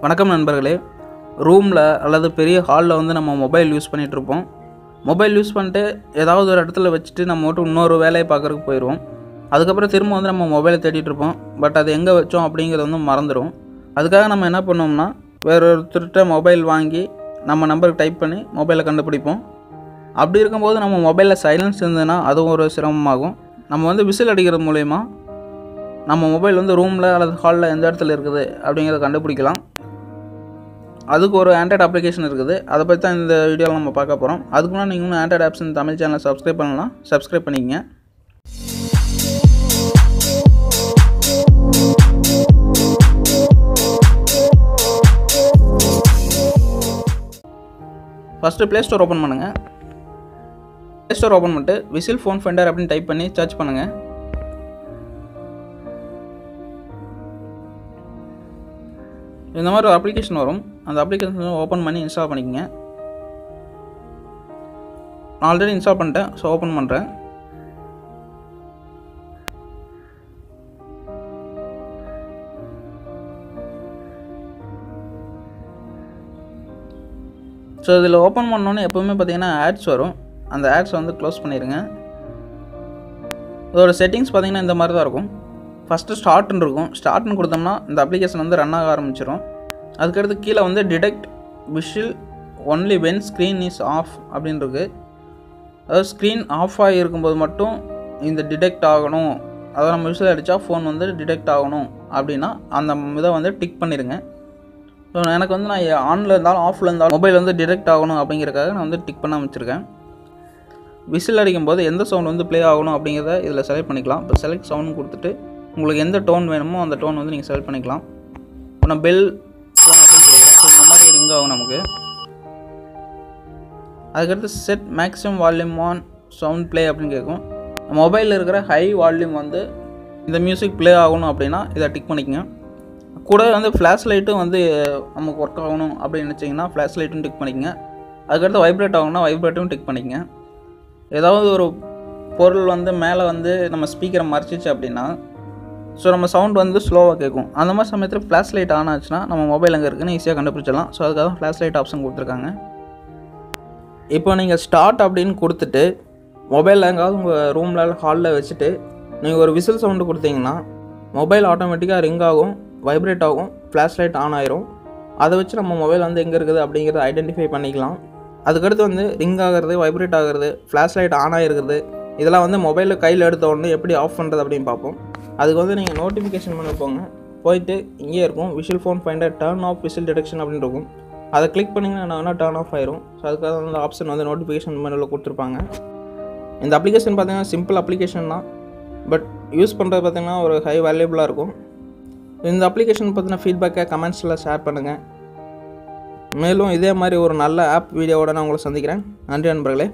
வணக்கம் நண்பர்களே. ரூமில் அல்லது பெரிய ஹாலில் வந்து நம்ம மொபைல் யூஸ் பண்ணிகிட்ருப்போம். மொபைல் யூஸ் பண்ணிட்டு ஏதாவது ஒரு இடத்துல வச்சுட்டு நம்ம மட்டும் இன்னொரு வேலையை பார்க்குறதுக்கு போயிடுவோம். அதுக்கப்புறம் திரும்ப வந்து நம்ம மொபைலை தேடிட்டுருப்போம். பட் அது எங்கே வச்சோம் அப்படிங்கிறது வந்து மறந்துடும். அதுக்காக நம்ம என்ன பண்ணோம்னா, வேறு ஒருத்தர்கிட்ட மொபைல் வாங்கி நம்ம நம்பருக்கு டைப் பண்ணி மொபைலை கண்டுபிடிப்போம். அப்படி இருக்கும்போது நம்ம மொபைலில் சைலன்ஸ் இருந்ததுன்னா அதுவும் ஒரு சிரமமாகும். நம்ம வந்து விசில் அடிக்கிறது மூலயமா நம்ம மொபைல் வந்து ரூமில் அல்லது ஹாலில் எந்த இடத்துல இருக்குது அப்படிங்கிறத கண்டுபிடிக்கலாம். அதுக்கு ஒரு ஆண்ட்ராய்டு அப்ளிகேஷன் இருக்குது. அதை பற்றி தான் இந்த வீடியோவில் நம்ம பார்க்க போகிறோம். அதுக்கு முன்னாடி நீங்கள் இன்னும் ஆண்ட்ராய்டு ஆப்ஸ் தமிழ் சேனலை சப்ஸ்கிரைப் பண்ணலாம். சப்ஸ்கிரைப் பண்ணிக்கங்க. ஃபஸ்ட்டு ப்ளே ஸ்டோர் ஓப்பன் பண்ணுங்கள். ப்ளே ஸ்டோர் ஓப்பன் பண்ணிட்டு விசில் ஃபோன் ஃபைண்டர் அப்படின்னு டைப் பண்ணி சர்ச் பண்ணுங்கள். இந்த மாதிரி ஒரு அப்ளிகேஷன் வரும். அந்த அப்ளிகேஷன் ஓப்பன் பண்ணி இன்ஸ்டால் பண்ணிக்கங்க. நான் ஆல்ரெடி இன்ஸ்டால் பண்ணிட்டேன். ஸோ ஓப்பன் பண்ணுறேன். ஸோ இதில் ஓப்பன் பண்ணோன்னே எப்போவுமே பார்த்தீங்கன்னா ஆட்ஸ் வரும். அந்த ஆட்ஸ் வந்து க்ளோஸ் பண்ணிடுங்க. இதோட செட்டிங்ஸ் பார்த்தீங்கன்னா இந்த மாதிரி தான் இருக்கும். ஃபஸ்ட்டு ஸ்டார்ட்னு இருக்கும். ஸ்டார்ட்னு கொடுத்தோம்னா இந்த அப்ளிகேஷன் வந்து ரன் ஆக ஆரம்பிச்சிடும். அதுக்கடுத்து கீழே வந்து detect visual only when screen is off அப்படின்னு இருக்குது. அதாவது ஸ்க்ரீன் ஆஃப் ஆகி இருக்கும்போது மட்டும் இந்த டிடெக்ட் ஆகணும், அதாவது நம்ம விசில் அடித்தா ஃபோன் வந்து டிடெக்ட் ஆகணும் அப்படின்னா அந்த இதை வந்து டிக் பண்ணிடுங்க. ஸோ எனக்கு வந்து நான் ஆனில் இருந்தாலும் ஆஃபில் இருந்தாலும் மொபைல் வந்து டிடெக்ட் ஆகணும் அப்படிங்கிறக்காக நான் வந்து டிக் பண்ண வச்சுருக்கேன். விசில் அடிக்கும்போது எந்த சவுண்ட் வந்து ப்ளே ஆகணும் அப்படிங்கிறத இதில் செலக்ட் பண்ணிக்கலாம். இப்போ செலக்ட் சவுண்ட் கொடுத்துட்டு உங்களுக்கு எந்த டோன் வேணுமோ அந்த டோன் வந்து நீங்கள் செலக்ட் பண்ணிக்கலாம். இப்போ நான் பெல் டோன் அப்படின்னு கொடுக்குறேன். ஸோ இந்த மாதிரி ரிங் ஆகும் நமக்கு. அதுக்கடுத்து set maximum volume on sound play அப்படின்னு கேட்கும். மொபைலில் இருக்கிற ஹை வால்யூம் வந்து இந்த மியூசிக் ப்ளே ஆகணும் அப்படின்னா இதை டிக் பண்ணிக்கங்க. கூட வந்து ஃப்ளாஷ் லைட்டும் வந்து நமக்கு ஒர்க் ஆகணும் அப்படின்னு நினச்சிங்கன்னா ஃப்ளாஷ் லைட்டும் டிக் பண்ணிக்கங்க. அதுக்கடுத்து வைப்ரேட் ஆகணும்னா வைப்ரேட்டும் டிக் பண்ணிக்கங்க. ஏதாவது ஒரு பொருள் வந்து மேலே வந்து நம்ம ஸ்பீக்கரை மறைச்சிச்சு அப்படின்னா ஸோ நம்ம சவுண்ட் வந்து ஸ்லோவாக கேட்கும். அந்த மாதிரி சமயத்தில் ஃப்ளாஷ் லைட் ஆன் ஆச்சுன்னா நம்ம மொபைல் எங்கே இருக்குன்னு ஈஸியாக கண்டுபிடிச்சிடலாம். ஸோ அதுக்காக தான் ஃப்ளாஷ் லைட் ஆப்ஷன் கொடுத்துருக்காங்க. இப்போ நீங்கள் ஸ்டார்ட் அப்படின்னு கொடுத்துட்டு மொபைலில் எங்காவது உங்கள் ரூமில் ஹாலில் வச்சுட்டு நீங்கள் ஒரு விசில் சவுண்டு கொடுத்தீங்கன்னா மொபைல் ஆட்டோமேட்டிக்காக ரிங் ஆகும், வைப்ரேட் ஆகும், ஃப்ளாஷ் லைட் ஆன் ஆயிரும். அதை வச்சு நம்ம மொபைல் வந்து எங்கே இருக்குது அப்படிங்கிறத ஐடென்டிஃபை பண்ணிக்கலாம். அதுக்கடுத்து வந்து ரிங் ஆகிறது, வைப்ரேட் ஆகிறது, ஃப்ளாஷ் லைட் ஆன் ஆகிருக்கிறது, இதெல்லாம் வந்து மொபைலில் கையில் எடுத்த உடனே எப்படி ஆஃப் பண்ணுறது அப்படின்னு பார்ப்போம். அதுக்கு வந்து நீங்கள் நோட்டிஃபிகேஷன் பண்ண போயிட்டு இங்கே இருக்கும் visual phone finder turn of whistle detection அப்படின்னு இருக்கும். அதை கிளிக் பண்ணிங்கன்னா என்ன டர்ன் ஆஃப் ஆயிரும். ஸோ அதுக்காக அந்த ஆப்ஷன் வந்து நோட்டிஃபிகேஷன் மெனுவில் கொடுத்துருப்பாங்க. இந்த அப்ளிகேஷன் பார்த்தீங்கன்னா சிம்பிள் அப்ளிகேஷன் தான். பட் யூஸ் பண்ணுறது பார்த்தீங்கன்னா ஒரு ஹை வேல்யூபிளாக இருக்கும். இந்த அப்ளிகேஷன் பற்றின ஃபீட்பேக்கை கமெண்ட்ஸில் ஷேர் பண்ணுங்கள். மேலும் இதே மாதிரி ஒரு நல்ல ஆப் வீடியோவோட நான் உங்களை சந்திக்கிறேன். நன்றி நண்பர்களே.